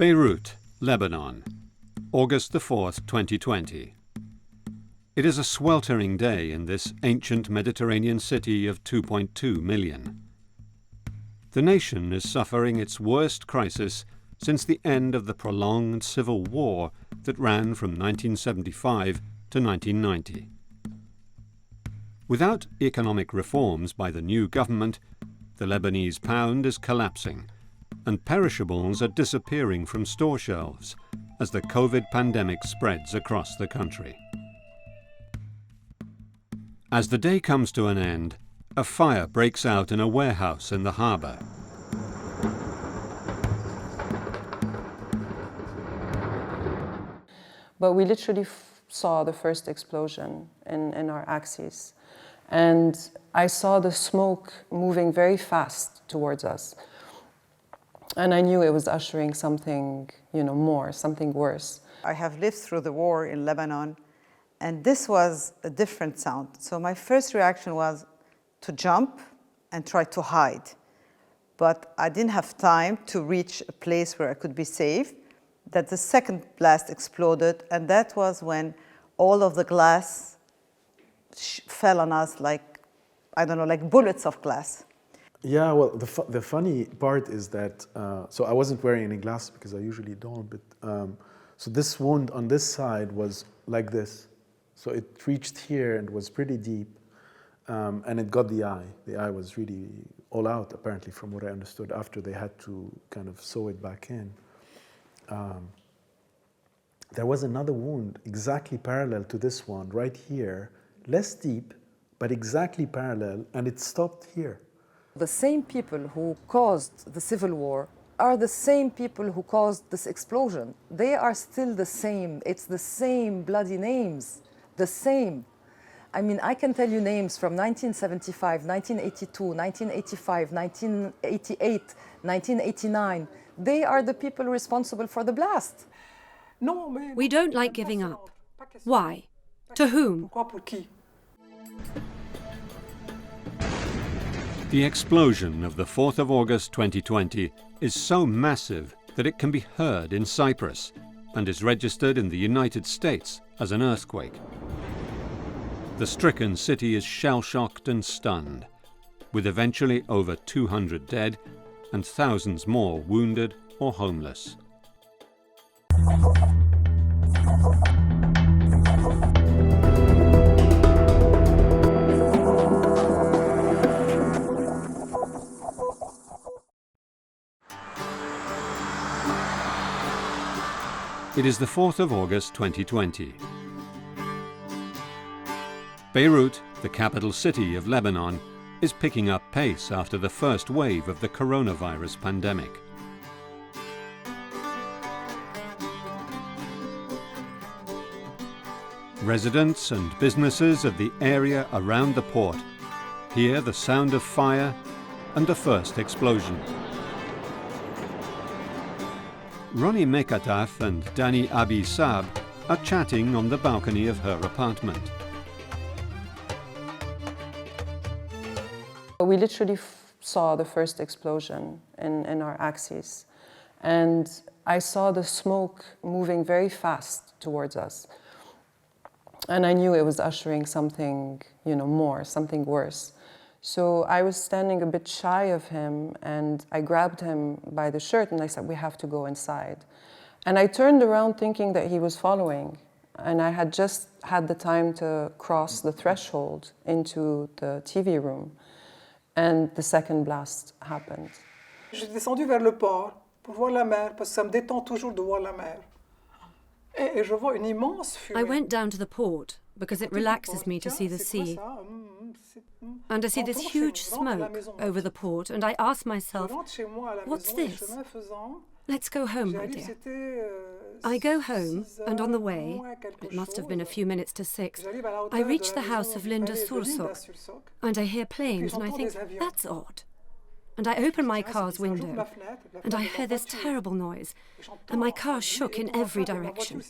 Beirut, Lebanon, August the 4th, 2020. It is a sweltering day in this ancient Mediterranean city of 2.2 million. The nation is suffering its worst crisis since the end of the prolonged civil war that ran from 1975 to 1990. Without economic reforms by the new government, the Lebanese pound is collapsing, and perishables are disappearing from store shelves as the COVID pandemic spreads across the country. As the day comes to an end, a fire breaks out in a warehouse in the harbour. But we literally saw the first explosion in our axis. And I saw the smoke moving very fast towards us. And I knew it was ushering something, more, something worse. I have lived through the war in Lebanon, and this was a different sound. So my first reaction was to jump and try to hide. But I didn't have time to reach a place where I could be safe. That the second blast exploded, and that was when all of the glass fell on us like bullets of glass. Yeah, well, the funny part is that, so I wasn't wearing any glasses because I usually don't, but so this wound on this side was like this. So it reached here and was pretty deep, and it got the eye. The eye was really all out, apparently, from what I understood, after they had to kind of sew it back in. There was another wound exactly parallel to this one, right here, less deep, but exactly parallel, and it stopped here. The same people who caused the civil war are the same people who caused this explosion. They are still the same. It's the same bloody names, the same. I mean, I can tell you names from 1975, 1982, 1985, 1988, 1989. They are the people responsible for the blast. We don't like giving up. Why? To whom? The explosion of the 4th of August 2020 is so massive that it can be heard in Cyprus and is registered in the United States as an earthquake. The stricken city is shell-shocked and stunned, with eventually over 200 dead and thousands more wounded or homeless. It is the 4th of August 2020. Beirut, the capital city of Lebanon, is picking up pace after the first wave of the coronavirus pandemic. Residents and businesses of the area around the port hear the sound of fire and the first explosion. Ronnie Mekataf and Dani Abi Saab are chatting on the balcony of her apartment. We literally saw the first explosion in our axis. And I saw the smoke moving very fast towards us. And I knew it was ushering something, more, something worse. So I was standing a bit shy of him, and I grabbed him by the shirt and I said, "We have to go inside." And I turned around thinking that he was following. And I had just had the time to cross the threshold into the TV room. And the second blast happened. J'ai descendu vers le port pour voir la mer, parce que ça me détend toujours de voir la mer. Et je vois une immense fumée. I went down to the port because it relaxes me to see the sea. And I see this huge smoke over the port, and I ask myself, what's this? Let's go home, my dear. I go home, and on the way, it must have been a few minutes to 6, I reach the house of Linda Sursok, and I hear planes, and I think, that's odd. And I open my car's window, and I hear this terrible noise, and my car shook in every direction.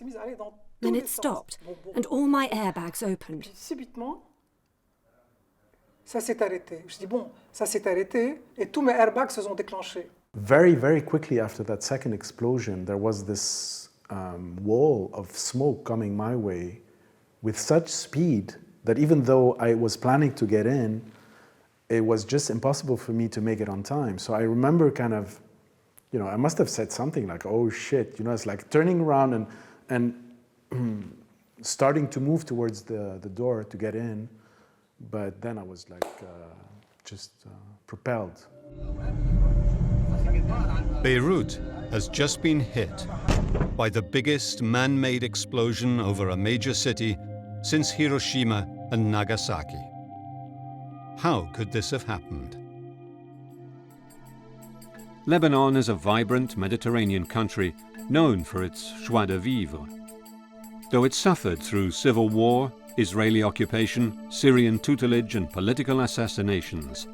Then it stopped, and all my airbags opened. Ça s'est arrêté. Je dis bon, ça s'est arrêté, et tous mes airbags se sont déclenchés. Very, very quickly after that second explosion, there was this wall of smoke coming my way with such speed that even though I was planning to get in, it was just impossible for me to make it on time. So I remember kind of, you know, I must have said something like, oh shit, you know, it's like turning around and starting to move towards the door to get in. But then I was like just propelled. Beirut has just been hit by the biggest man-made explosion over a major city since Hiroshima and Nagasaki. How could this have happened? Lebanon is a vibrant Mediterranean country known for its joie de vivre. Though it suffered through civil war, Israeli occupation, Syrian tutelage and political assassinations,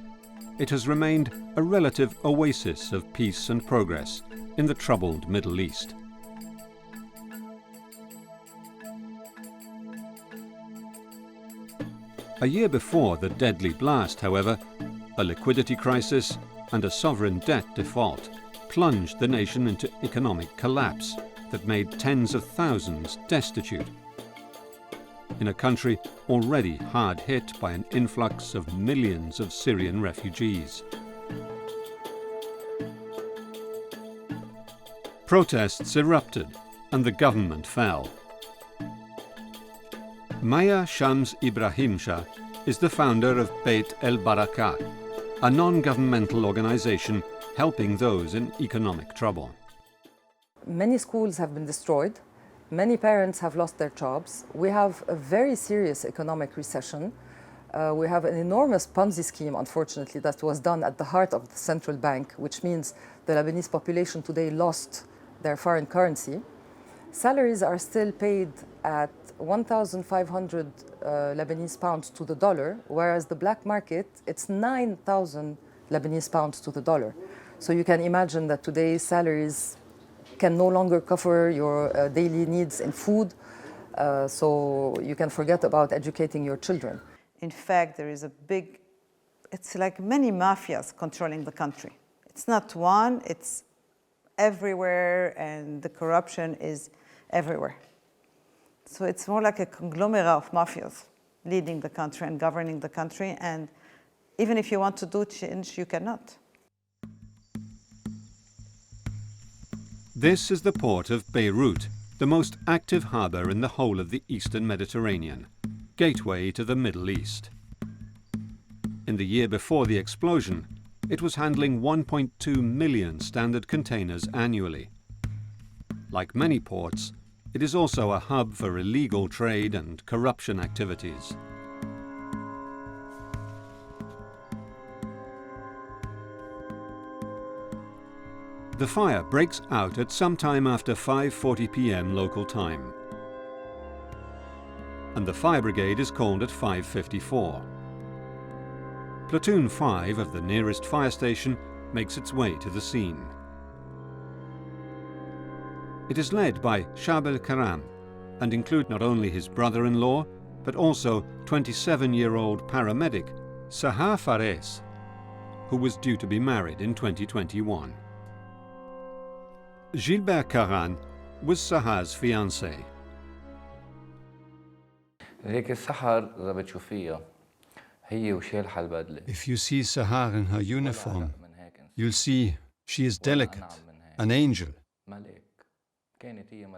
it has remained a relative oasis of peace and progress in the troubled Middle East. A year before the deadly blast, however, a liquidity crisis and a sovereign debt default plunged the nation into economic collapse that made tens of thousands destitute. In a country already hard hit by an influx of millions of Syrian refugees. Protests erupted and the government fell. Maya Shams Ibrahim Shah is the founder of Beit El Barakat, a non-governmental organization helping those in economic trouble. Many schools have been destroyed. Many parents have lost their jobs. We have a very serious economic recession. We have an enormous Ponzi scheme, unfortunately, that was done at the heart of the central bank, which means the Lebanese population today lost their foreign currency. Salaries are still paid at 1,500 Lebanese pounds to the dollar, whereas the black market, it's 9,000 Lebanese pounds to the dollar. So you can imagine that today's salaries can no longer cover your daily needs in food, so you can forget about educating your children. In fact, there is a big, it's like many mafias controlling the country. It's not one, it's everywhere, and the corruption is everywhere. So it's more like a conglomerate of mafias leading the country and governing the country, and even if you want to do change, you cannot. This is the port of Beirut, the most active harbour in the whole of the eastern Mediterranean, gateway to the Middle East. In the year before the explosion, it was handling 1.2 million standard containers annually. Like many ports, it is also a hub for illegal trade and corruption activities. The fire breaks out at some time after 5:40 p.m. local time, and the fire brigade is called at 5:54. Platoon 5 of the nearest fire station makes its way to the scene. It is led by Shab el-Karam and includes not only his brother-in-law, but also 27-year-old paramedic Sahar Fares, who was due to be married in 2021. Gilbert Karan was Sahar's fiancé. If you see Sahar in her uniform, you'll see she is delicate, an angel.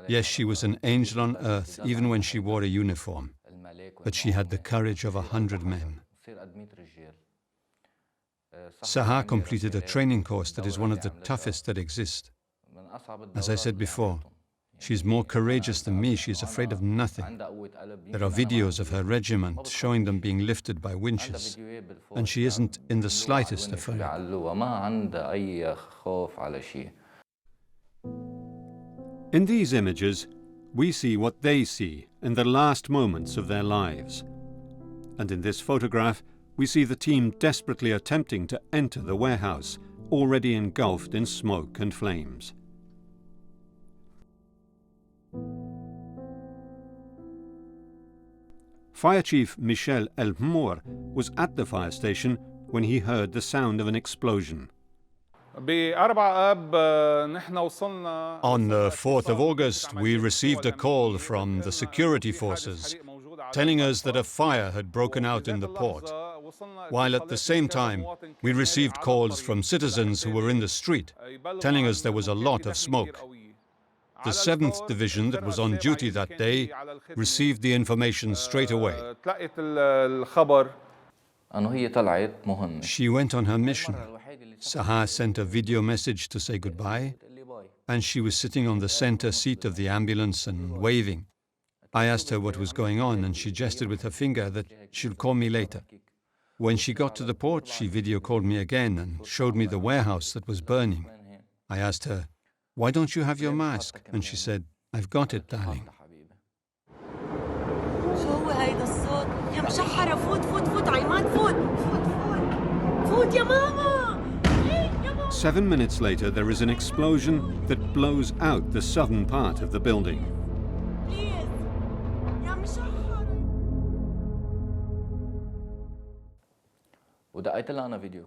Yes, she was an angel on earth even when she wore a uniform, but she had the courage of 100 men. Sahar completed a training course that is one of the toughest that exist. As I said before, she is more courageous than me. She is afraid of nothing. There are videos of her regiment showing them being lifted by winches, and she isn't in the slightest afraid. In these images, we see what they see in the last moments of their lives. And in this photograph, we see the team desperately attempting to enter the warehouse, already engulfed in smoke and flames. Fire Chief Michel Elmour was at the fire station when he heard the sound of an explosion. On the 4th of August, we received a call from the security forces telling us that a fire had broken out in the port, while at the same time we received calls from citizens who were in the street telling us there was a lot of smoke. The 7th Division that was on duty that day received the information straight away. She went on her mission. Sahar sent a video message to say goodbye, and she was sitting on the center seat of the ambulance and waving. I asked her what was going on, and she gestured with her finger that she'd call me later. When she got to the port, she video called me again and showed me the warehouse that was burning. I asked her, "Why don't you have your mask?" And she said, "I've got it, darling." 7 minutes later, there is an explosion that blows out the southern part of the building.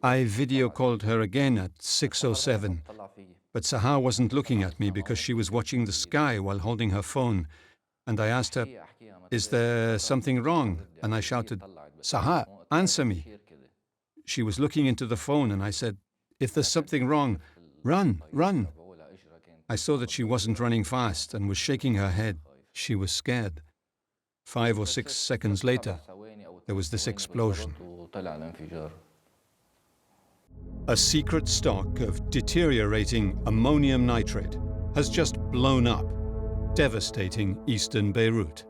I video called her again at 6:07, but Sahar wasn't looking at me because she was watching the sky while holding her phone. And I asked her, "Is there something wrong?" And I shouted, "Sahar, answer me." She was looking into the phone, and I said, "If there's something wrong, run, run." I saw that she wasn't running fast and was shaking her head. She was scared. 5 or 6 seconds later, there was this explosion. A secret stock of deteriorating ammonium nitrate has just blown up, devastating eastern Beirut.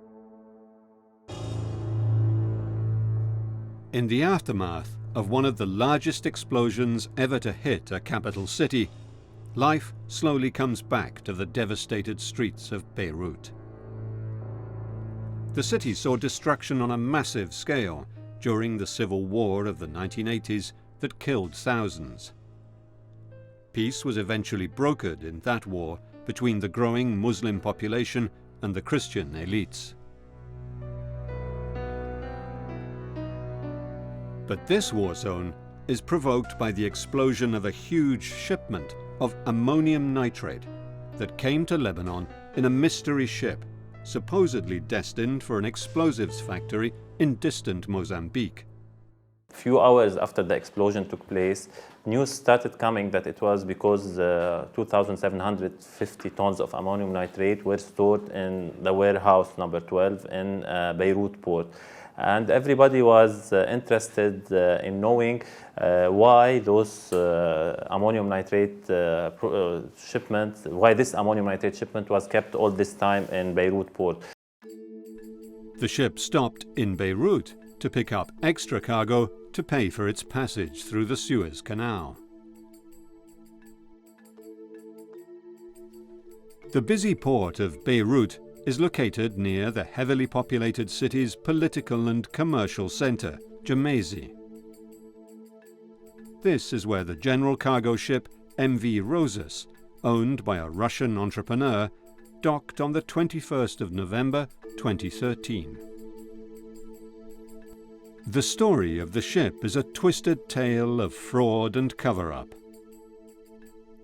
In the aftermath of one of the largest explosions ever to hit a capital city, life slowly comes back to the devastated streets of Beirut. The city saw destruction on a massive scale during the civil war of the 1980s that killed thousands. Peace was eventually brokered in that war between the growing Muslim population and the Christian elites. But this war zone is provoked by the explosion of a huge shipment of ammonium nitrate that came to Lebanon in a mystery ship, supposedly destined for an explosives factory in distant Mozambique. A few hours after the explosion took place, news started coming that it was because 2,750 tons of ammonium nitrate were stored in the warehouse number 12 in Beirut port. And everybody was interested in knowing why those ammonium nitrate shipment, why this ammonium nitrate shipment was kept all this time in Beirut port. The ship stopped in Beirut to pick up extra cargo to pay for its passage through the Suez Canal. The busy port of Beirut is located near the heavily populated city's political and commercial center, Gemasi. This is where the general cargo ship MV Rosas, owned by a Russian entrepreneur, docked on the 21st of November 2013. The story of the ship is a twisted tale of fraud and cover-up.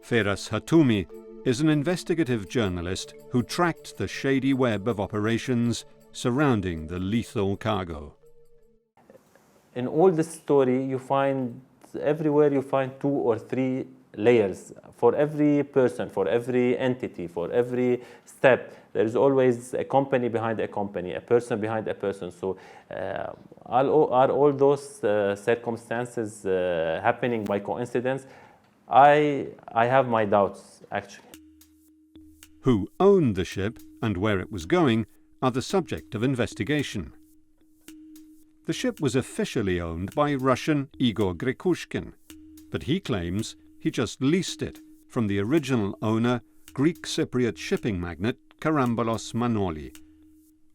Feras Hatoumi is an investigative journalist who tracked the shady web of operations surrounding the lethal cargo. In all this story, you find everywhere you find 2 or 3 layers. For every person, for every entity, for every step, there is always a company behind a company, a person behind a person. So are all those circumstances happening by coincidence? I have my doubts, actually. Who owned the ship and where it was going are the subject of investigation. The ship was officially owned by Russian Igor Grekushkin, but he claims he just leased it from the original owner, Greek Cypriot shipping magnate Karambolos Manoli,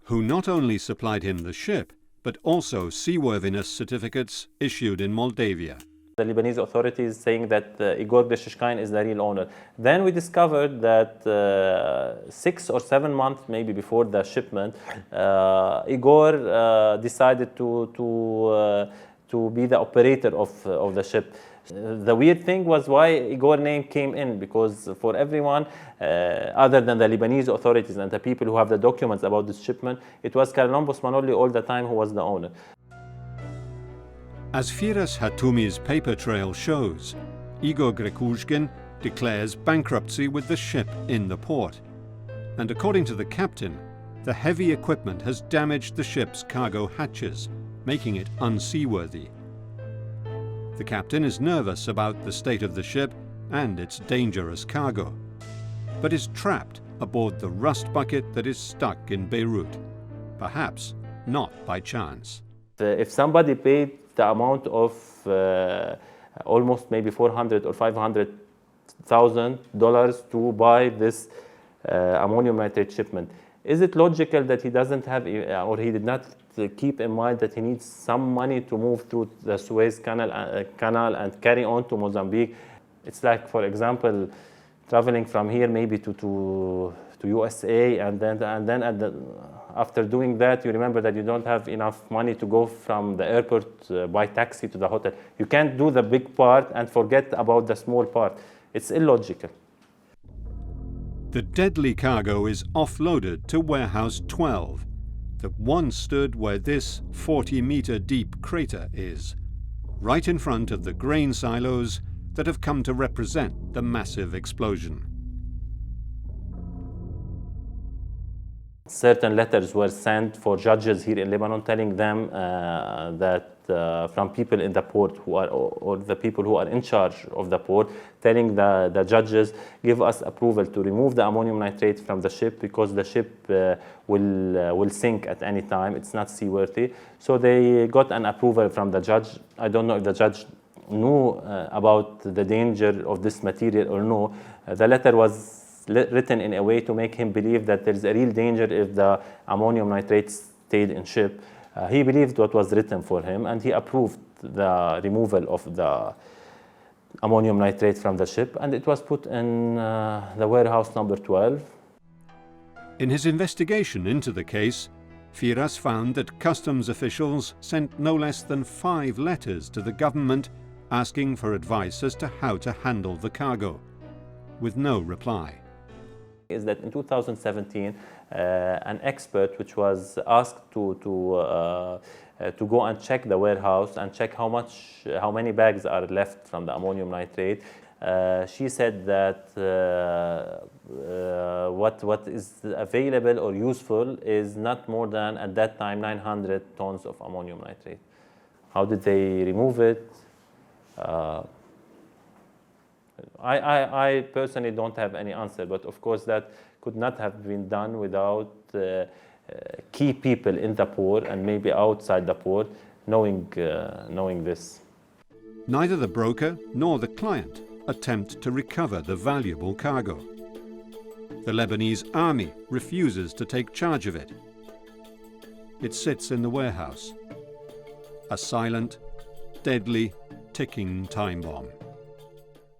who not only supplied him the ship, but also seaworthiness certificates issued in Moldavia. The Lebanese authorities saying that Igor Grekushkin is the real owner. Then we discovered that 6 or 7 months maybe before the shipment, Igor decided to be the operator of the ship. The weird thing was why Igor name came in, because for everyone other than the Lebanese authorities and the people who have the documents about this shipment, it was Karlombos Manoli all the time who was the owner. As Firas Hatumi's paper trail shows, Igor Grekushkin declares bankruptcy with the ship in the port. And according to the captain, the heavy equipment has damaged the ship's cargo hatches, making it unseaworthy. The captain is nervous about the state of the ship and its dangerous cargo, but is trapped aboard the rust bucket that is stuck in Beirut, perhaps not by chance. If somebody paid the amount of almost maybe $400,000 or $500,000 to buy this ammonium nitrate shipment, is it logical that he doesn't have, or he did not keep in mind that he needs some money to move through the Suez Canal and carry on to Mozambique? It's like, for example, traveling from here maybe to USA, and then after doing that, you remember that you don't have enough money to go from the airport by taxi to the hotel. You can't do the big part and forget about the small part. It's illogical. The deadly cargo is offloaded to Warehouse 12, that once stood where this 40-meter deep crater is, right in front of the grain silos that have come to represent the massive explosion. Certain letters were sent for judges here in Lebanon telling them that from people in the port who are, or the people who are in charge of the port, telling the judges, give us approval to remove the ammonium nitrate from the ship because the ship will sink at any time. It's not seaworthy. So they got an approval from the judge. I don't know if the judge knew about the danger of this material or no. The letter was written in a way to make him believe that there is a real danger if the ammonium nitrate stayed in ship. He believed what was written for him, and he approved the removal of the ammonium nitrate from the ship, and it was put in the warehouse number 12. In his investigation into the case, Firas found that customs officials sent no less than 5 letters to the government asking for advice as to how to handle the cargo, with no reply. Is that in 2017, an expert which was asked to go and check the warehouse and check how many bags are left from the ammonium nitrate. She said that what is available or useful is not more than, at that time, 900 tons of ammonium nitrate. How did they remove it? I personally don't have any answer, but of course that could not have been done without key people in the port and maybe outside the port knowing this. Neither the broker nor the client attempt to recover the valuable cargo. The Lebanese army refuses to take charge of it. It sits in the warehouse, a silent, deadly, ticking time bomb.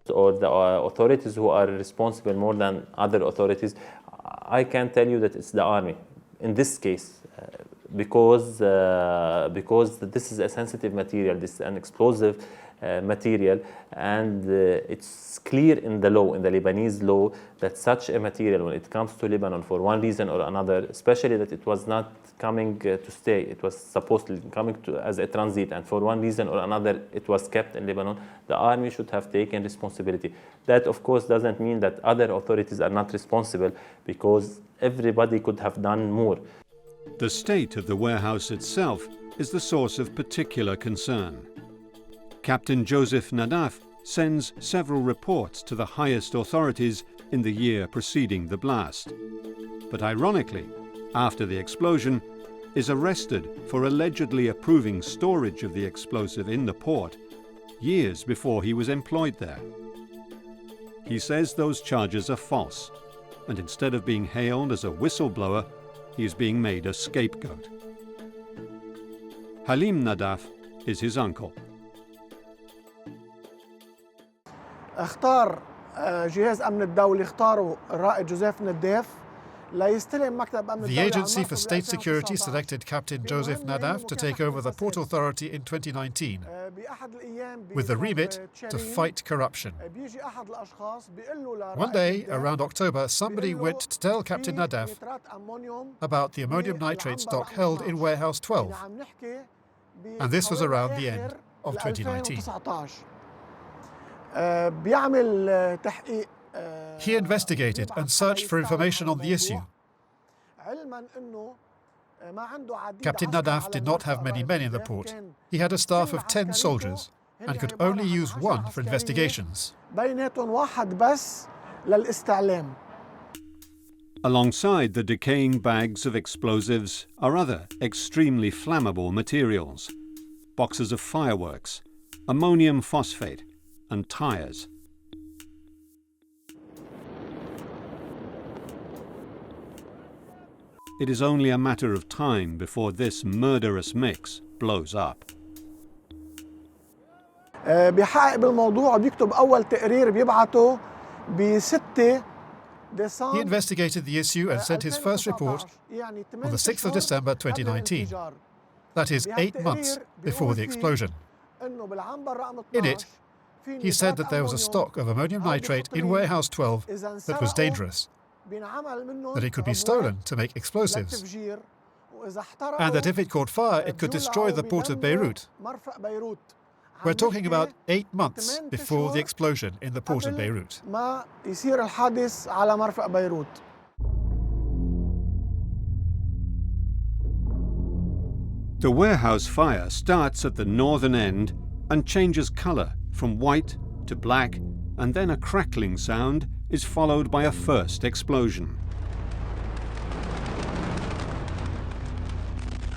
Or the authorities who are responsible more than other authorities, I can tell you that it's the army in this case, because this is a sensitive material, this is an explosive material, and it's clear in the law, in the Lebanese law, that such a material, when it comes to Lebanon for one reason or another, especially that it was not coming to stay, it was supposedly coming as a transit, and for one reason or another it was kept in Lebanon, the army should have taken responsibility. That of course doesn't mean that other authorities are not responsible, because everybody could have done more. The state of the warehouse itself is the source of particular concern. Captain Joseph Nadaf sends several reports to the highest authorities in the year preceding the blast, but ironically, after the explosion, is arrested for allegedly approving storage of the explosive in the port years before he was employed there. He says those charges are false, and instead of being hailed as a whistleblower, he is being made a scapegoat. Halim Nadaf is his uncle. اختار جهاز أمن الدولي، اختاروا الرائد جوزيف نداف The Agency for State Security selected Captain Joseph Nadaf to take over the Port Authority in 2019 with the remit to fight corruption. One day, around October, somebody went to tell Captain Nadaf about the ammonium nitrate stock held in Warehouse 12, and this was around the end of 2019. He investigated and searched for information on the issue. Captain Nadaf did not have many men in the port. He had a staff of 10 soldiers and could only use one for investigations. Alongside the decaying bags of explosives are other extremely flammable materials: boxes of fireworks, ammonium phosphate, and tires. It is only a matter of time before this murderous mix blows up. He investigated the issue and sent his first report on the 6th of December 2019. That is 8 months before the explosion. In it, he said that there was a stock of ammonium nitrate in Warehouse 12 that was dangerous, that it could be stolen to make explosives, and that if it caught fire, it could destroy the port of Beirut. We're talking about 8 months before the explosion in the port of Beirut. The warehouse fire starts at the northern end and changes colour from white to black, and then a crackling sound is followed by a first explosion.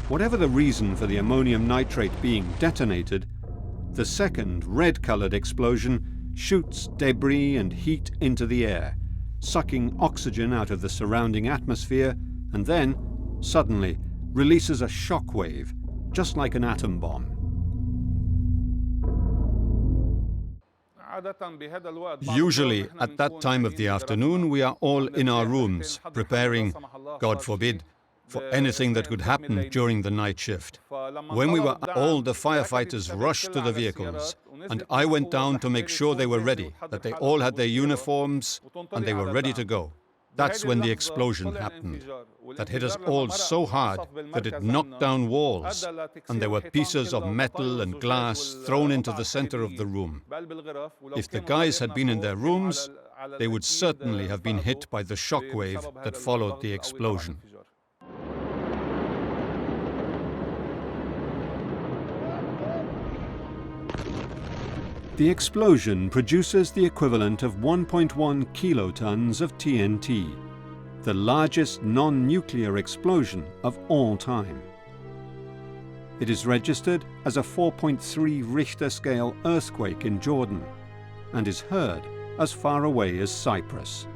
Whatever the reason for the ammonium nitrate being detonated, the second red-coloured explosion shoots debris and heat into the air, sucking oxygen out of the surrounding atmosphere, and then, suddenly, releases a shockwave, just like an atom bomb. Usually, at that time of the afternoon, we are all in our rooms, preparing, God forbid, for anything that could happen during the night shift. When we were all, the firefighters rushed to the vehicles, and I went down to make sure they were ready, that they all had their uniforms, and they were ready to go. That's when the explosion happened. That hit us all so hard that it knocked down walls, and there were pieces of metal and glass thrown into the center of the room. If the guys had been in their rooms, they would certainly have been hit by the shockwave that followed the explosion. The explosion produces the equivalent of 1.1 kilotons of TNT, the largest non-nuclear explosion of all time. It is registered as a 4.3 Richter scale earthquake in Jordan and is heard as far away as Cyprus.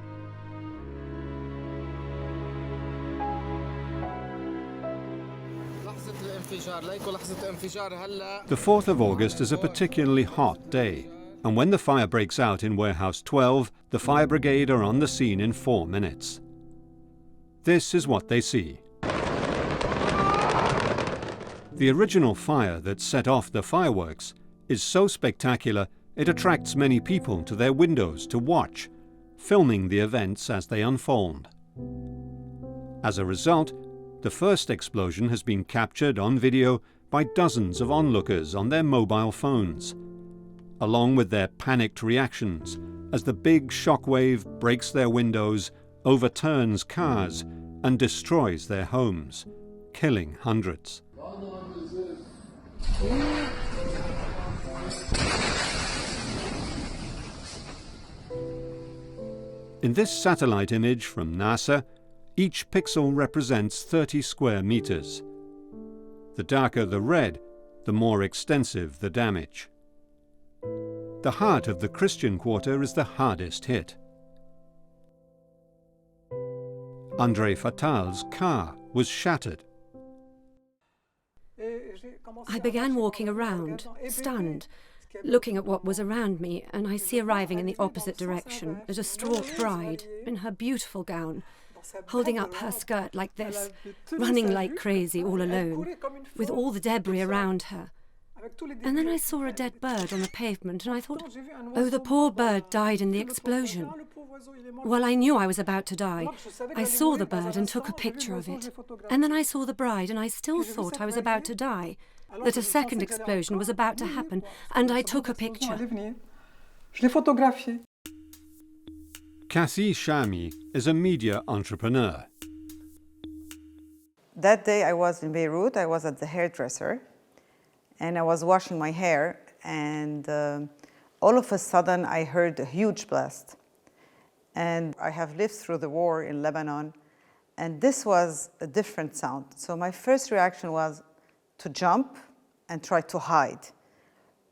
The 4th of August is a particularly hot day, and when the fire breaks out in Warehouse 12, the fire brigade are on the scene in 4 minutes. This is what they see. The original fire that set off the fireworks is so spectacular it attracts many people to their windows to watch, filming the events as they unfold. As a result, the first explosion has been captured on video by dozens of onlookers on their mobile phones, along with their panicked reactions as the big shockwave breaks their windows, overturns cars, and destroys their homes, killing hundreds. In this satellite image from NASA, each pixel represents 30 square meters. The darker the red, the more extensive the damage. The heart of the Christian quarter is the hardest hit. Andre Fatal's car was shattered. I began walking around, stunned, looking at what was around me, and I see arriving in the opposite direction a distraught bride in her beautiful gown, holding up her skirt like this, running like crazy all alone, with all the debris around her. And then I saw a dead bird on the pavement, and I thought, oh, the poor bird died in the explosion. Well, I knew I was about to die. I saw the bird and took a picture of it. And then I saw the bride, and I still thought I was about to die, that a second explosion was about to happen, and I took a picture. Kathy Shami is a media entrepreneur. That day I was in Beirut, I was at the hairdresser, and I was washing my hair, and all of a sudden I heard a huge blast. And I have lived through the war in Lebanon, and this was a different sound. So my first reaction was to jump and try to hide.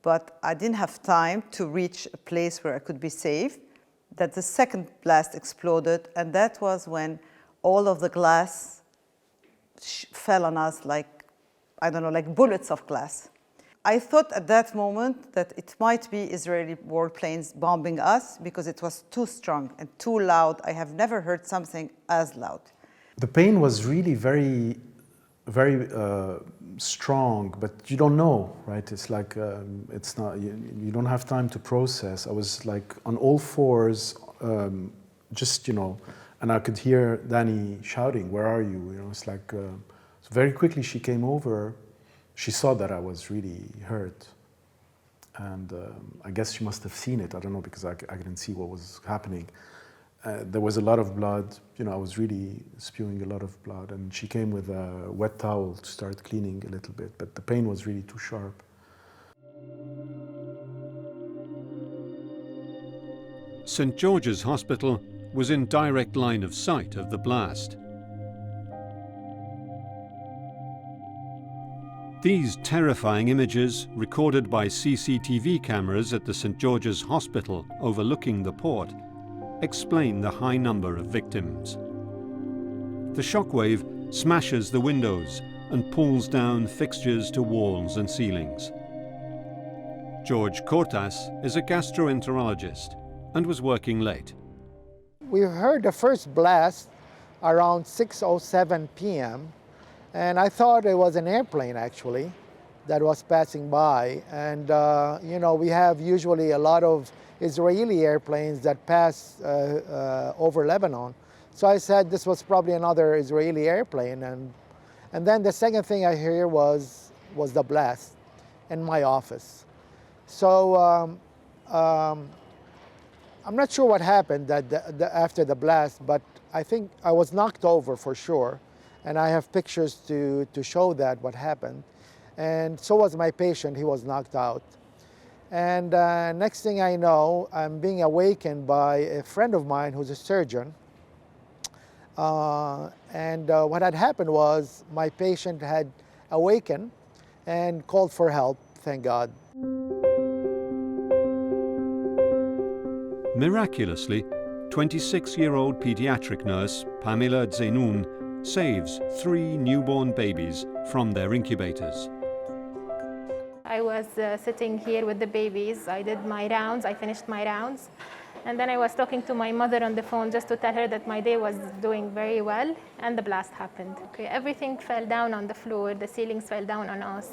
But I didn't have time to reach a place where I could be safe, that the second blast exploded, and that was when all of the glass fell on us like, I don't know, like bullets of glass. I thought at that moment that it might be Israeli warplanes bombing us because it was too strong and too loud. I have never heard something as loud. The pain was really very, very strong, but you don't know, right? It's like, it's not, you don't have time to process. I was like on all fours, just, you know, and I could hear Danny shouting, "Where are you?" You know, it's like, so very quickly she came over. She saw that I was really hurt, and I guess she must have seen it. I don't know, because I couldn't see what was happening. There was a lot of blood. You know, I was really spewing a lot of blood, and she came with a wet towel to start cleaning a little bit, but the pain was really too sharp. St. George's Hospital was in direct line of sight of the blast. These terrifying images, recorded by CCTV cameras at the St. George's Hospital overlooking the port, explain the high number of victims. The shockwave smashes the windows and pulls down fixtures to walls and ceilings. George Cortas is a gastroenterologist and was working late. We heard the first blast around 6:07 p.m. and I thought it was an airplane actually that was passing by. And you know, we have usually a lot of Israeli airplanes that pass over Lebanon. So I said this was probably another Israeli airplane. And then the second thing I hear was the blast in my office. So I'm not sure what happened after the blast, but I think I was knocked over for sure. And I have pictures to show that what happened. And so was my patient, he was knocked out. And next thing I know, I'm being awakened by a friend of mine who's a surgeon. What had happened was my patient had awakened and called for help, thank God. Miraculously, 26-year-old pediatric nurse Pamela Zenoun saves 3 newborn babies from their incubators. I was sitting here with the babies. I did my rounds, I finished my rounds. And then I was talking to my mother on the phone just to tell her that my day was doing very well, and the blast happened. Okay, everything fell down on the floor, the ceilings fell down on us.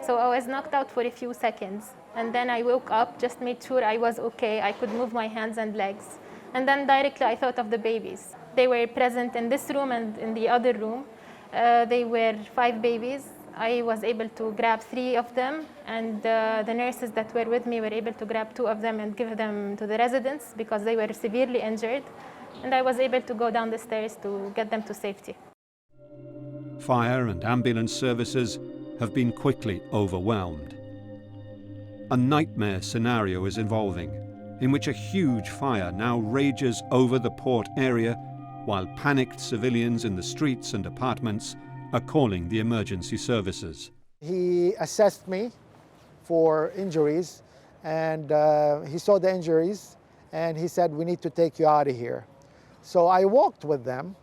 So I was knocked out for a few seconds. And then I woke up, just made sure I was okay. I could move my hands and legs. And then directly I thought of the babies. They were present in this room and in the other room. They were 5 babies. I was able to grab 3 of them, and the nurses that were with me were able to grab 2 of them and give them to the residents because they were severely injured. And I was able to go down the stairs to get them to safety. Fire and ambulance services have been quickly overwhelmed. A nightmare scenario is evolving, in which a huge fire now rages over the port area, while panicked civilians in the streets and apartments are calling the emergency services. He assessed me for injuries, and he saw the injuries, and he said, "We need to take you out of here." So I walked with them,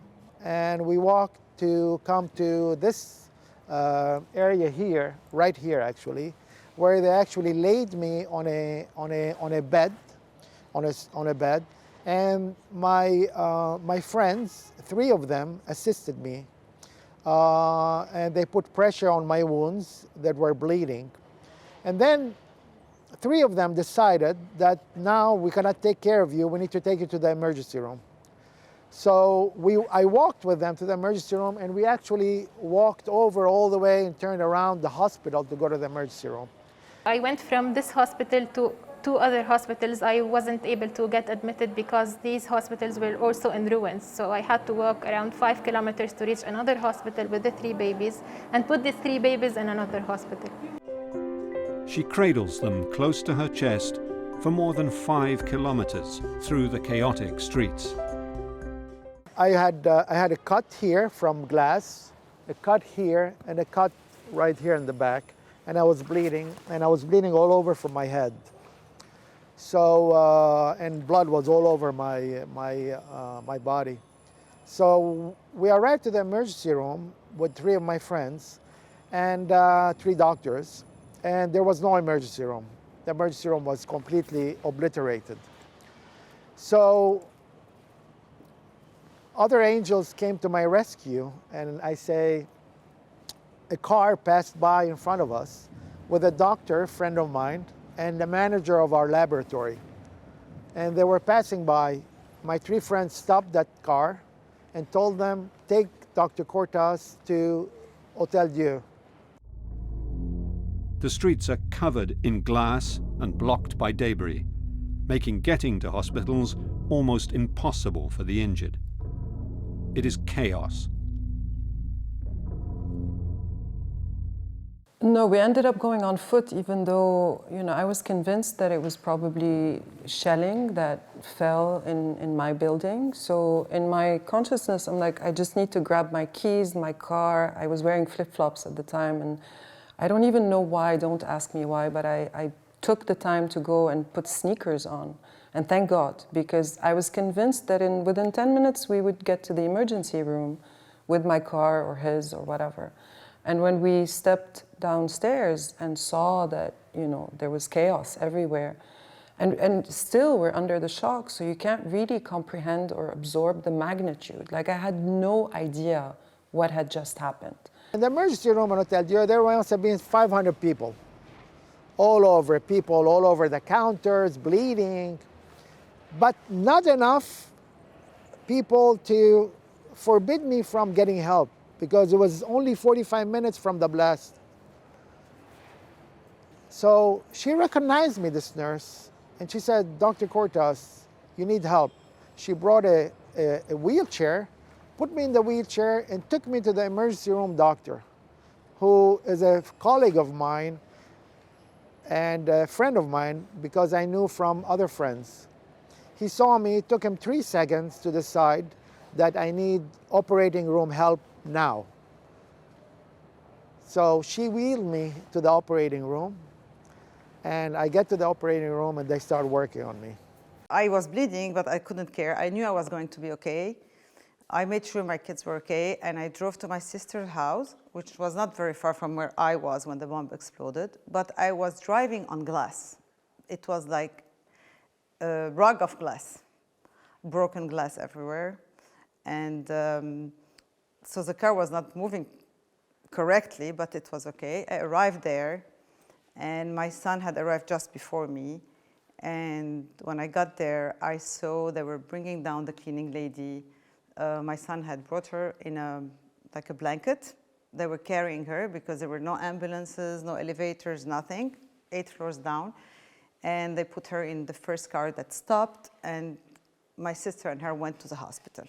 and we walked to come to this area here, right here actually, where they actually laid me on a bed, And my friends, 3 of them, assisted me. And they put pressure on my wounds that were bleeding. And then 3 of them decided that now we cannot take care of you, we need to take you to the emergency room. So I walked with them to the emergency room, and we actually walked over all the way and turned around the hospital to go to the emergency room. I went from this hospital to 2 other hospitals. I wasn't able to get admitted because these hospitals were also in ruins. So I had to walk around 5 kilometers to reach another hospital with the 3 babies and put these 3 babies in another hospital. She cradles them close to her chest for more than 5 kilometers through the chaotic streets. I had a cut here from glass, a cut here, and a cut right here in the back, and I was bleeding all over from my head. So, and blood was all over my body. So we arrived to the emergency room with 3 of my friends and 3 doctors, and there was no emergency room. The emergency room was completely obliterated. So other angels came to my rescue, and I say, a car passed by in front of us with a doctor, a friend of mine, and the manager of our laboratory. And they were passing by. My 3 friends stopped that car and told them, take Dr. Cortas to Hotel Dieu. The streets are covered in glass and blocked by debris, making getting to hospitals almost impossible for the injured. It is chaos. No, we ended up going on foot, even though, I was convinced that it was probably shelling that fell in my building. So in my consciousness, I'm like, I just need to grab my keys, my car. I was wearing flip-flops at the time, and I don't even know why, don't ask me why, but I took the time to go and put sneakers on. And thank God, because I was convinced that within 10 minutes we would get to the emergency room with my car or his or whatever. And when we stepped downstairs and saw that, there was chaos everywhere, and still we're under the shock, so you can't really comprehend or absorb the magnitude. Like, I had no idea what had just happened. In the emergency room at Hotel Dieu, there must have been 500 people all over the counters, bleeding, but not enough people to forbid me from getting help, because it was only 45 minutes from the blast. So she recognized me, this nurse, and she said, Dr. Cortas, you need help. She brought a wheelchair, put me in the wheelchair, and took me to the emergency room doctor, who is a colleague of mine and a friend of mine, because I knew from other friends. He saw me, it took him 3 seconds to decide that I need operating room help now. So she wheeled me to the operating room, and I get to the operating room and they start working on me. I was bleeding, but I couldn't care. I knew I was going to be okay. I made sure my kids were okay, and I drove to my sister's house, which was not very far from where I was when the bomb exploded, but I was driving on glass. It was like a rug of glass, broken glass everywhere. And so the car was not moving correctly, but it was okay. I arrived there, and my son had arrived just before me. And when I got there, I saw they were bringing down the cleaning lady. My son had brought her in like a blanket. They were carrying her because there were no ambulances, no elevators, nothing, 8 floors down. And they put her in the first car that stopped, and my sister and her went to the hospital.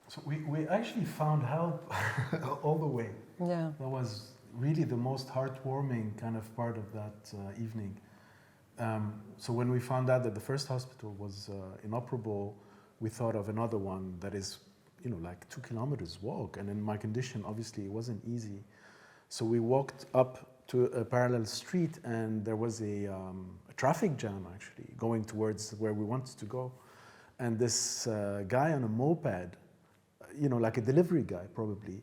So we actually found help all the way. Yeah. That was really the most heartwarming kind of part of that evening. So when we found out that the first hospital was inoperable, we thought of another one that is, like 2 kilometers walk. And in my condition, obviously, it wasn't easy. So we walked up to a parallel street, and there was a traffic jam, actually, going towards where we wanted to go. And this guy on a moped, like a delivery guy probably,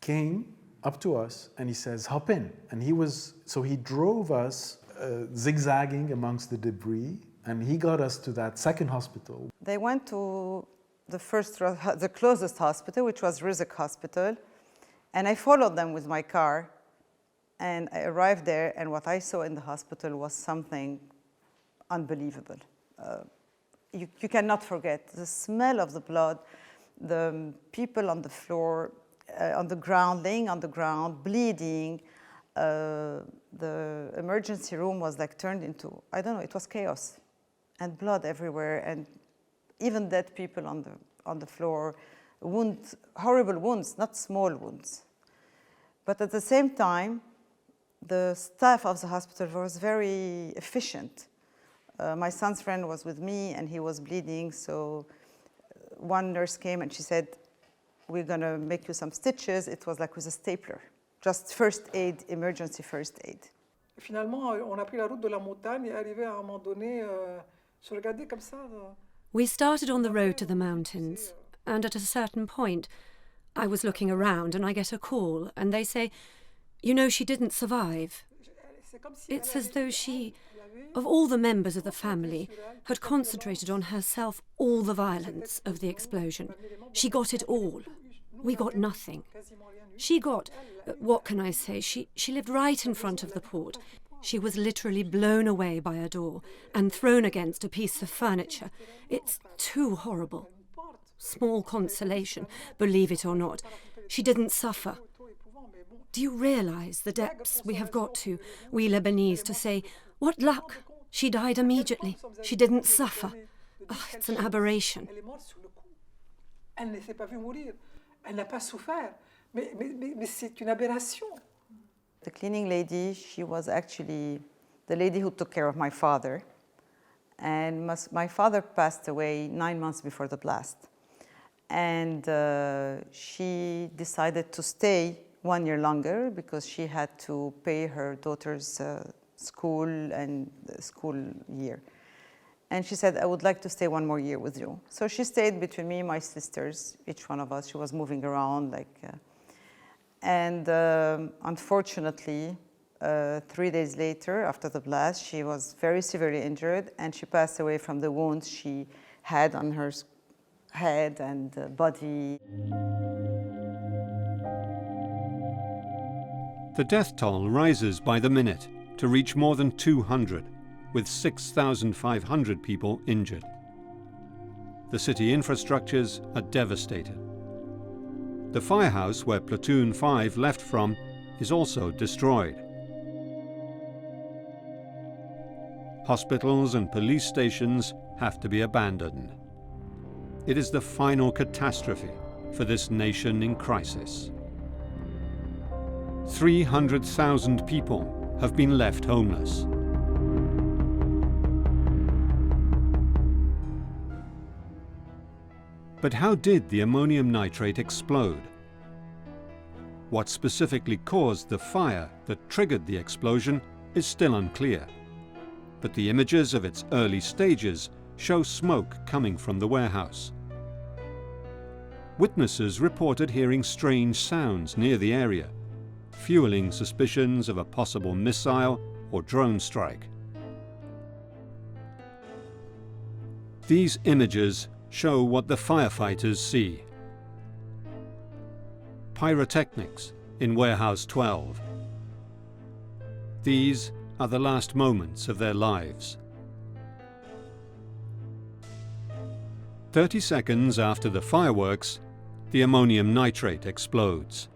came up to us and he says, hop in. And he drove us zigzagging amongst the debris And he got us to that second hospital. They went to the closest hospital, which was Rizk Hospital, and I followed them with my car, and I arrived there, and what I saw in the hospital was something unbelievable. You cannot forget the smell of the blood, the people on the floor, on the ground, laying on the ground, bleeding. The emergency room was like turned into, I don't know, it was chaos, and blood everywhere, and even dead people on the floor, wounds, horrible wounds, not small wounds. But at the same time, the staff of the hospital was very efficient. My son's friend was with me, and he was bleeding, so one nurse came and she said, "We're going to make you some stitches." It was like with a stapler, just first aid, emergency first aid. Finalement, on a pris la route de la montagne et arrivé à un moment donné, je regardais comme ça. We started on the road to the mountains, and at a certain point, I was looking around and I get a call, and they say, "You know, she didn't survive." It's as though she, of all the members of the family, had concentrated on herself all the violence of the explosion. She got it all. We got nothing. She got, what can I say, she lived right in front of the port. She was literally blown away by a door and thrown against a piece of furniture. It's too horrible. Small consolation, believe it or not. She didn't suffer. Do you realise the depths we have got to, we Lebanese, to say, what luck! She died immediately. She didn't suffer. Oh, it's an aberration. Elle ne s'est pas vue mourir. Elle n'a pas souffert. Mais c'est une aberration. The cleaning lady, she was actually the lady who took care of my father. And my father passed away 9 months before the blast. And she decided to stay 1 year longer because she had to pay her daughter's school and school year. And she said, "I would like to stay 1 more year with you." So she stayed between me and my sisters, each one of us. She was moving around and unfortunately, 3 days later, after the blast, she was very severely injured, and she passed away from the wounds she had on her head and body. The death toll rises by the minute to reach more than 200, with 6,500 people injured. The city infrastructures are devastated. The firehouse where Platoon 5 left from is also destroyed. Hospitals and police stations have to be abandoned. It is the final catastrophe for this nation in crisis. 300,000 people have been left homeless. But how did the ammonium nitrate explode? What specifically caused the fire that triggered the explosion is still unclear. But the images of its early stages show smoke coming from the warehouse. Witnesses reported hearing strange sounds near the area, fueling suspicions of a possible missile or drone strike. These images show what the firefighters see. Pyrotechnics in Warehouse 12. These are the last moments of their lives. 30 seconds after the fireworks, the ammonium nitrate explodes.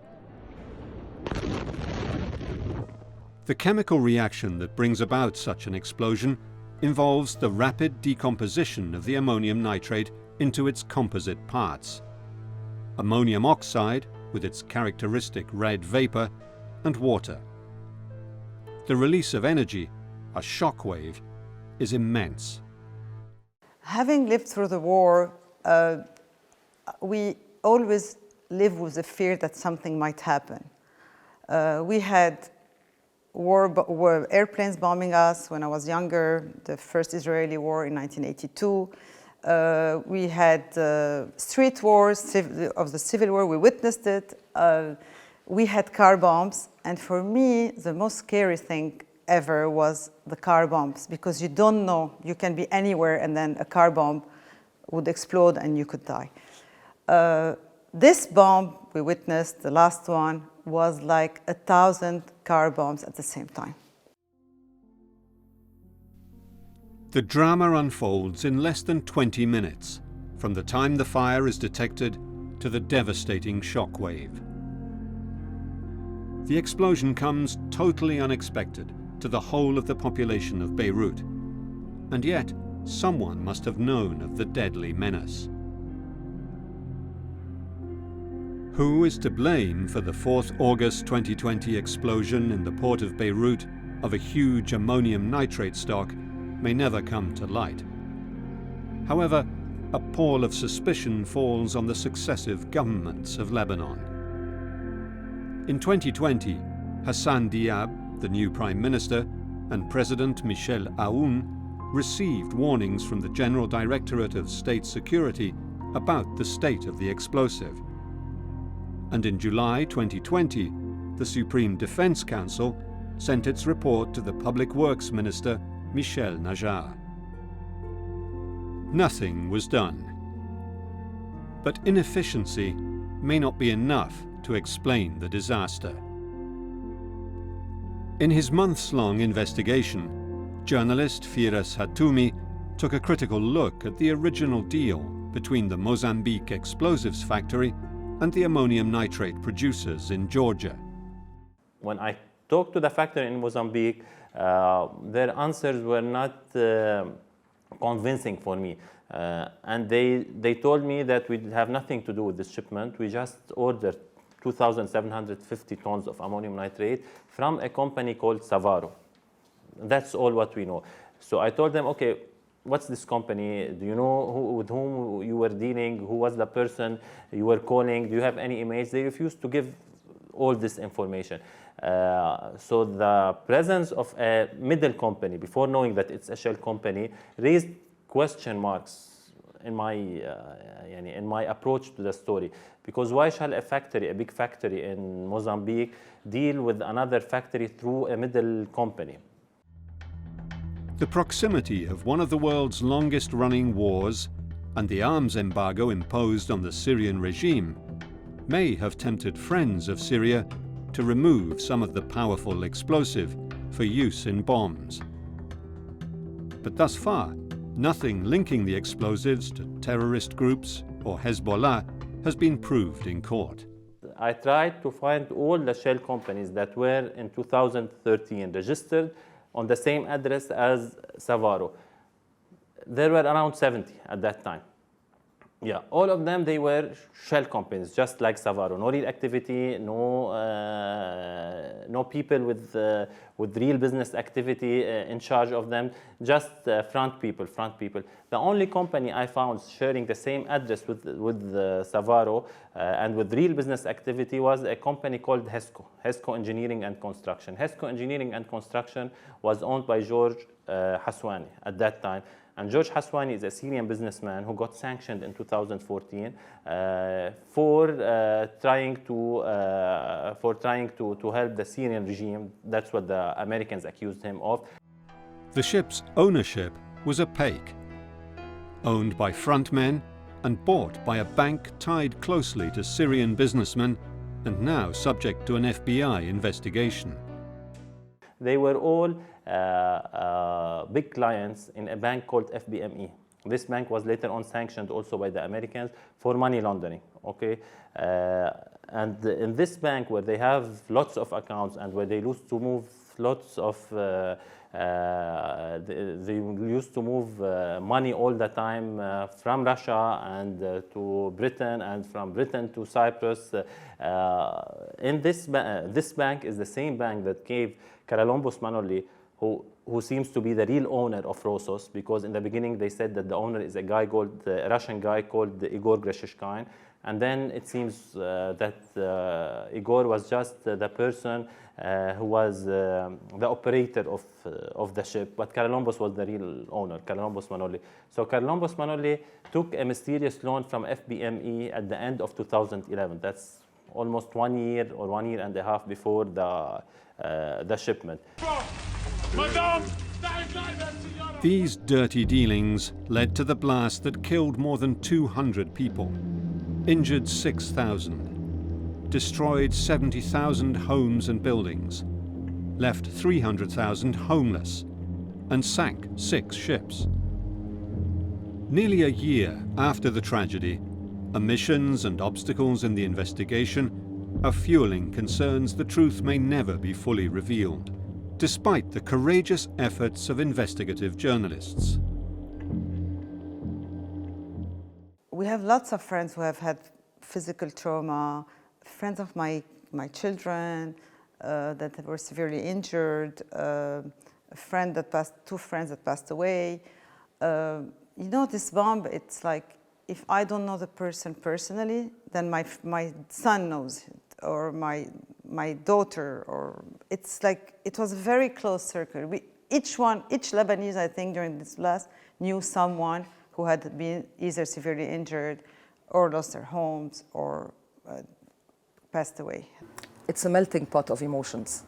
The chemical reaction that brings about such an explosion involves the rapid decomposition of the ammonium nitrate into its composite parts: ammonium oxide with its characteristic red vapor, and water. The release of energy, a shockwave, is immense. Having lived through the war, we always live with the fear that something might happen. We had war airplanes bombing us when I was younger, the first Israeli war in 1982. We had street wars of the Civil War. We witnessed it. We had car bombs. And for me, the most scary thing ever was the car bombs, because you don't know, you can be anywhere and then a car bomb would explode and you could die. This bomb we witnessed, the last one, was like 1,000 car bombs at the same time. The drama unfolds in less than 20 minutes, from the time the fire is detected to the devastating shockwave. The explosion comes totally unexpected to the whole of the population of Beirut, and yet someone must have known of the deadly menace. Who is to blame for the 4th August 2020 explosion in the port of Beirut of a huge ammonium nitrate stock may never come to light. However, a pall of suspicion falls on the successive governments of Lebanon. In 2020, Hassan Diab, the new Prime Minister, and President Michel Aoun received warnings from the General Directorate of State Security about the state of the explosive. And in July 2020, the Supreme Defense Council sent its report to the Public Works Minister, Michel Najjar. Nothing was done. But inefficiency may not be enough to explain the disaster. In his months-long investigation, journalist Firas Hatoumi took a critical look at the original deal between the Mozambique explosives factory and the ammonium nitrate producers in Georgia. When I talked to the factory in Mozambique, their answers were not convincing for me. And they told me that we have nothing to do with this shipment. We just ordered 2,750 tons of ammonium nitrate from a company called Savaro. That's all what we know. So I told them, okay, what's this company? Do you know with whom you were dealing? Who was the person you were calling? Do you have any emails? They refused to give all this information. So the presence of a middle company, before knowing that it's a shell company, raised question marks in my approach to the story. Because why shall a factory, a big factory in Mozambique, deal with another factory through a middle company? The proximity of one of the world's longest-running wars and the arms embargo imposed on the Syrian regime may have tempted friends of Syria to remove some of the powerful explosive for use in bombs. But thus far, nothing linking the explosives to terrorist groups or Hezbollah has been proved in court. I tried to find all the shell companies that were in 2013 registered on the same address as Savaro. There were around 70 at that time. Yeah, all of them, they were shell companies, just like Savaro. No real activity, no people with real business activity in charge of them, just front people. The only company I found sharing the same address with Savaro and with real business activity was a company called Hesco Engineering and Construction. Hesco Engineering and Construction was owned by George Haswani at that time. And George Haswani is a Syrian businessman who got sanctioned in 2014 for trying to help the Syrian regime. That's what the Americans accused him of. The ship's ownership was opaque, owned by frontmen and bought by a bank tied closely to Syrian businessmen and now subject to an FBI investigation. They were all big clients in a bank called FBME. This bank was later on sanctioned also by the Americans for money laundering. Okay, and in this bank, where they have lots of accounts and where they used to move lots of they used to move money all the time from Russia and to Britain, and from Britain to Cyprus. In this bank is the same bank that gave Karalombos Manoli, who seems to be the real owner of Rosos, because in the beginning they said that the owner is a Russian guy called Igor Greshishkin, and then it seems that Igor was just the person who was the operator of the ship, but Karalombos was the real owner, Karalombos Manoli. So Karalombos Manoli took a mysterious loan from FBME at the end of 2011. That's almost 1 year or 1.5 years before the shipment. These dirty dealings led to the blast that killed more than 200 people, injured 6,000, destroyed 70,000 homes and buildings, left 300,000 homeless, and sank 6 ships. Nearly a year after the tragedy, omissions and obstacles in the investigation are fueling concerns the truth may never be fully revealed, despite the courageous efforts of investigative journalists. We have lots of friends who have had physical trauma, friends of my children that were severely injured, two friends that passed away. You know, this bomb, it's like, if I don't know the person personally, then my son knows it, or my daughter, or it's like, it was a very close circle. Each Lebanese, I think, during this blast knew someone who had been either severely injured or lost their homes or passed away. It's a melting pot of emotions.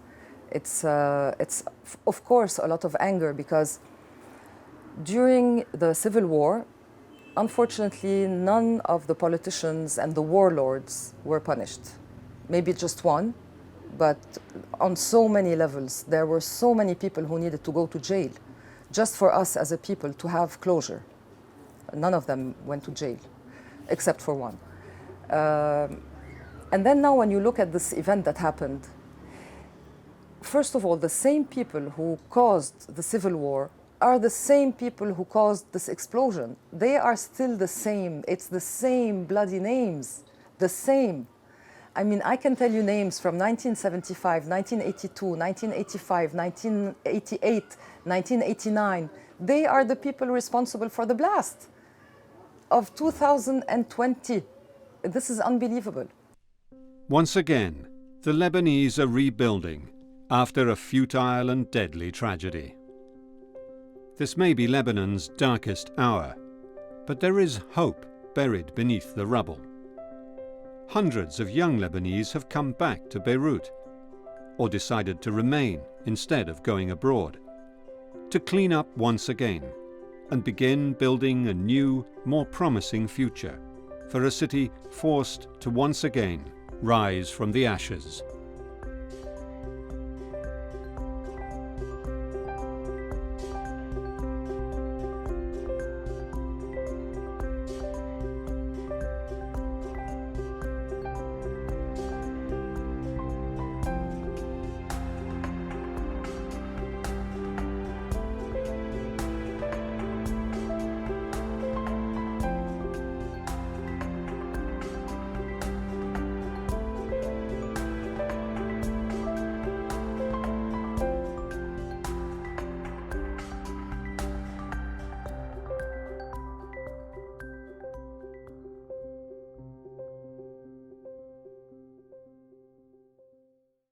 It's of course a lot of anger, because during the civil war, unfortunately, none of the politicians and the warlords were punished. Maybe just one, but on so many levels, there were so many people who needed to go to jail just for us as a people to have closure. None of them went to jail, except for one. And then now when you look at this event that happened, first of all, the same people who caused the civil war are the same people who caused this explosion. They are still the same. It's the same bloody names, the same. I mean, I can tell you names from 1975, 1982, 1985, 1988, 1989. They are the people responsible for the blast of 2020. This is unbelievable. Once again, the Lebanese are rebuilding after a futile and deadly tragedy. This may be Lebanon's darkest hour, but there is hope buried beneath the rubble. Hundreds of young Lebanese have come back to Beirut, or decided to remain instead of going abroad, to clean up once again and begin building a new, more promising future for a city forced to once again rise from the ashes.